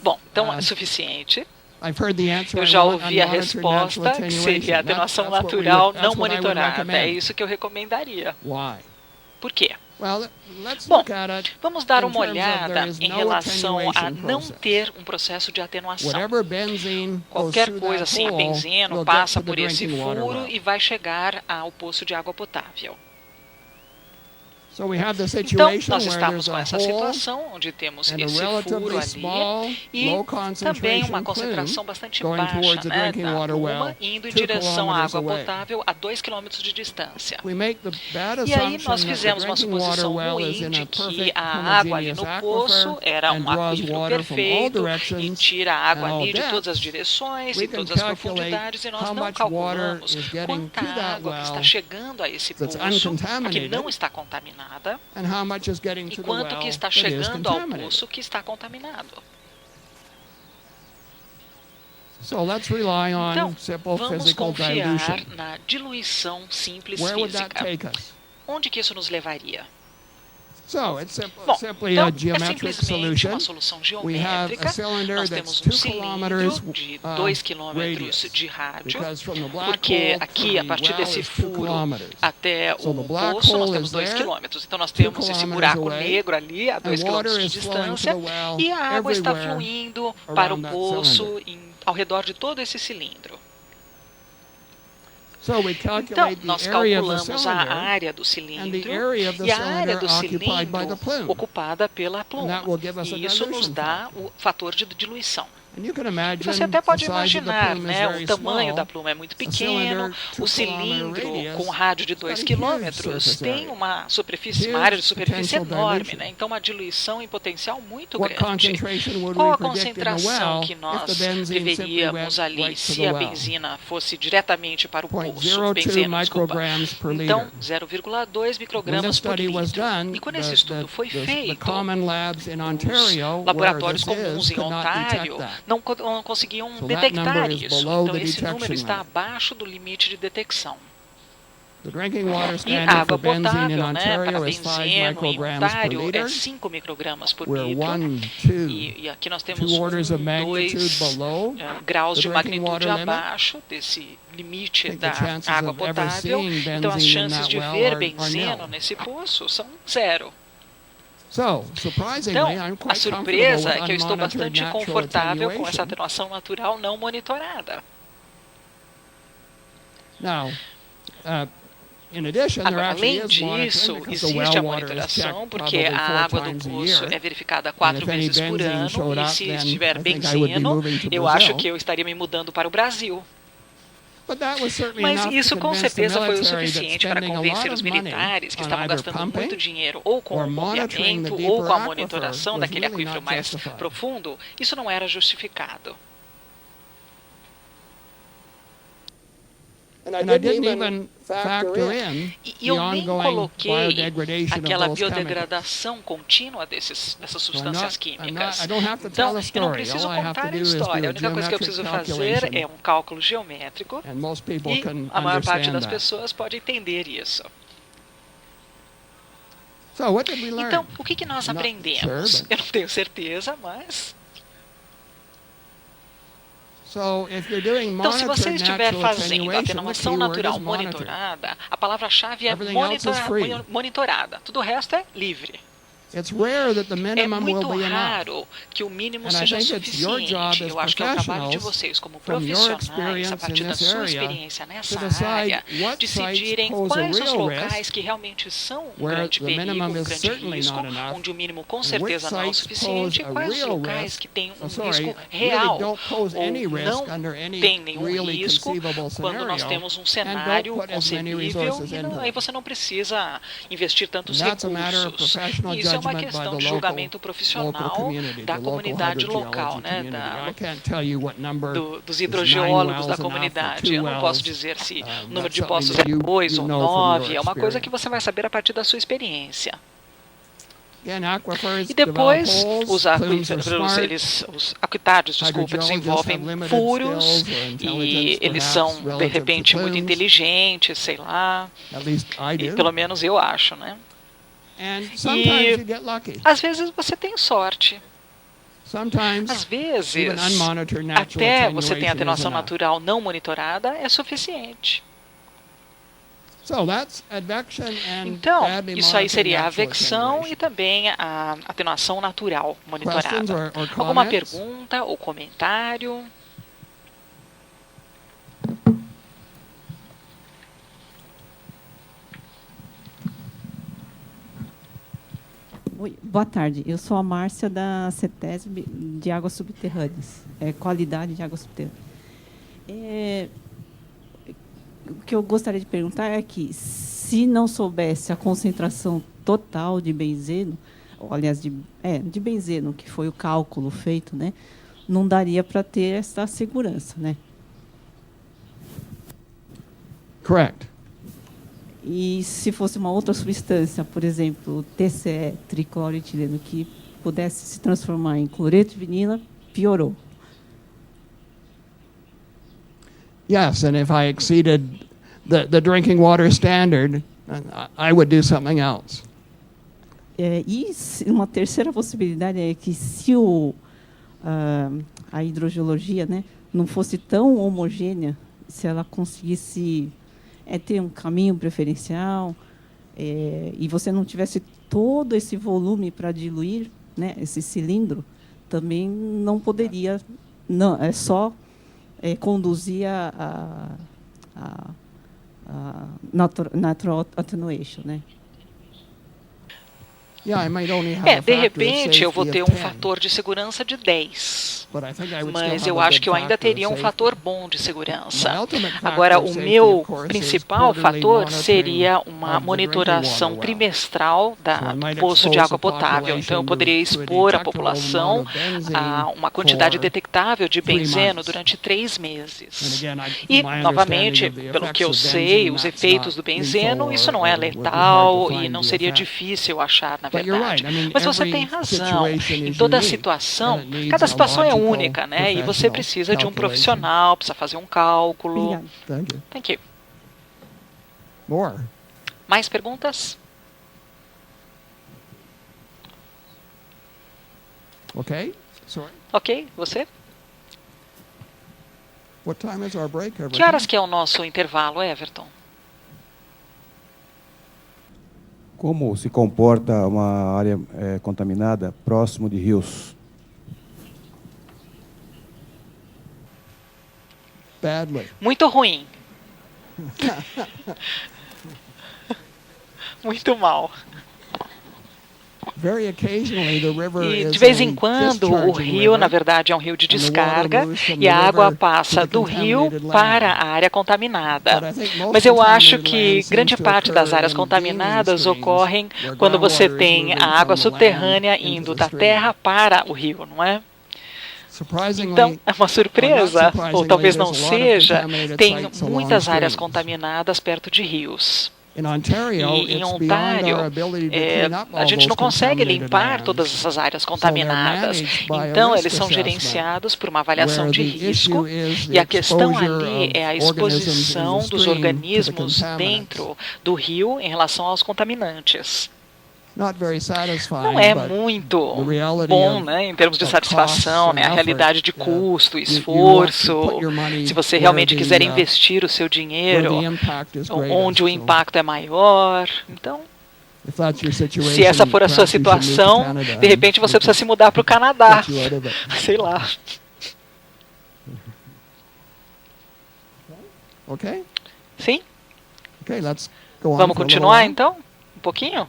Bom, então é suficiente. Eu já ouvi a resposta, que seria atenuação natural não monitorada. É isso que eu recomendaria. Por quê? Bom, vamos dar uma olhada em relação a não ter um processo de atenuação. Qualquer coisa assim, a benzeno passa por esse furo e vai chegar ao poço de água potável. Então, nós estamos com essa situação, onde temos esse furo ali e também uma concentração bastante baixa, né, da pluma, indo em direção à água potável a 2 km de distância. E aí nós fizemos uma suposição ruim de que a água ali no poço era um aquífero perfeito e tira a água ali de todas as direções e todas as profundidades, e nós não calculamos quanta água que está chegando a esse poço, que não está contaminada, e quanto que está chegando ao poço que está contaminado. Então, vamos confiar na diluição simples física. Onde que isso nos levaria? Bom, então é simplesmente uma solução geométrica. Nós temos um cilindro de 2 km de rádio, porque aqui, a partir desse furo até o poço, nós temos 2 km. Então, nós temos esse buraco negro ali, a 2 km de distância, e a água está fluindo para o poço ao redor de todo esse cilindro. Então, nós calculamos a área do cilindro e a área do cilindro ocupada pela pluma. E isso nos dá o fator de diluição. E você até pode imaginar, né, o tamanho da pluma é muito pequeno, o cilindro com rádio de 2 km tem uma área de superfície enorme, né? Então uma diluição em potencial muito grande. Qual a concentração que nós deveríamos ali se a benzina fosse diretamente para o poço? Benzeno, desculpa. Então, 0,2 microgramas por litro. E quando esse estudo foi feito, os laboratórios comuns em Ontário não conseguiam detectar isso. Então, esse número está abaixo do limite de detecção. E a água potável, né, para benzeno em Ontário é 5 microgramas por litro. E aqui nós temos 2 graus de magnitude abaixo desse limite da água potável. Então, as chances de ver benzeno nesse poço são 0. Então, a surpresa é que eu estou bastante confortável com essa atenuação natural não monitorada. Agora, além disso, existe a monitoração, porque a água do poço é verificada 4 vezes por ano, e se estiver benzeno, eu acho que eu estaria me mudando para o Brasil. Mas isso com certeza foi o suficiente para convencer os militares que estavam gastando muito dinheiro ou com o bombeamento ou com a monitoração daquele aquífero mais profundo. Isso não era justificado. E eu nem coloquei aquela biodegradação contínua dessas substâncias químicas. Então, eu não preciso contar a história. A única coisa que eu preciso fazer é um cálculo geométrico e a maior parte das pessoas pode entender isso. Então, o que nós aprendemos? Eu não tenho certeza, mas... Então, se você estiver fazendo atenuação natural monitorada, a palavra-chave é monitorada. Tudo o resto é livre. É muito raro que o mínimo seja suficiente. Eu acho que é o trabalho de vocês, como profissionais, a partir da sua experiência nessa área, decidirem quais os locais que realmente são um grande perigo, um grande risco, onde o mínimo com certeza não é o suficiente, e quais os locais que têm um risco real ou não tem nenhum risco, quando nós temos um cenário concebível, e aí você não precisa investir tantos recursos. Isso é uma questão de julgamento profissional da comunidade local, né, dos hidrogeólogos da comunidade. Eu não posso dizer se o número de poços é 2 ou 9, é uma coisa que você vai saber a partir da sua experiência. E depois, os aquíferos, desenvolvem furos e eles são, de repente, muito inteligentes, sei lá, e pelo menos eu acho, né? E às vezes você tem sorte. Às vezes, até você tem atenuação natural não monitorada, é suficiente. Então, isso aí seria a advecção e também a atenuação natural monitorada. Alguma pergunta ou comentário? Oi, boa tarde. Eu sou a Márcia da CETESB de Águas Subterrâneas, qualidade de águas subterrâneas. O que eu gostaria de perguntar é que, se não soubesse a concentração total de benzeno, ou, aliás, de benzeno, que foi o cálculo feito, né, não daria para ter essa segurança, né? Correct. E se fosse uma outra substância, por exemplo, TCE, tricloroetileno, que pudesse se transformar em cloreto de vinila, piorou. Yes, and if I exceeded the drinking water standard, I would do something else. E uma terceira possibilidade é que, se a hidrogeologia, né, não fosse tão homogênea, se ela conseguisse ter um caminho preferencial, e você não tivesse todo esse volume para diluir, né, esse cilindro, também não poderia, não, conduzir a natural attenuation, né? De repente, eu vou ter um fator de segurança de 10. Mas eu acho que eu ainda teria um fator bom de segurança. Agora, o meu principal fator seria uma monitoração trimestral do poço de água potável. Então, eu poderia expor a população a uma quantidade detectável de benzeno durante 3 meses. E, novamente, pelo que eu sei, os efeitos do benzeno, isso não é letal e não seria difícil achar, na verdade. Mas você tem razão. Em toda situação, cada situação é única, né? E você precisa de um profissional, precisa fazer um cálculo. Thank you. More. Mais perguntas? Okay. Sorry. Ok, você? What time is our break, Everton? Que horas que é o nosso intervalo, Everton? Como se comporta uma área contaminada próximo de rios? Badly. Muito ruim. Muito mal. E, de vez em quando, o rio, na verdade, é um rio de descarga e a água passa do rio para a área contaminada. Mas eu acho que grande parte das áreas contaminadas ocorrem quando você tem a água subterrânea indo da terra para o rio, não é? Então, é uma surpresa, ou talvez não seja, tem muitas áreas contaminadas perto de rios. E em Ontário, a gente não consegue limpar todas essas áreas contaminadas. Então, eles são gerenciados por uma avaliação de risco. E a questão ali é a exposição dos organismos dentro do rio em relação aos contaminantes. Não é muito bom, né, em termos de satisfação, né, a realidade de custo, esforço. Se você realmente quiser investir o seu dinheiro onde o impacto é maior, então, se essa for a sua situação, de repente você precisa se mudar para o Canadá. Sei lá. Ok? Sim? Okay, Vamos continuar então? Um pouquinho?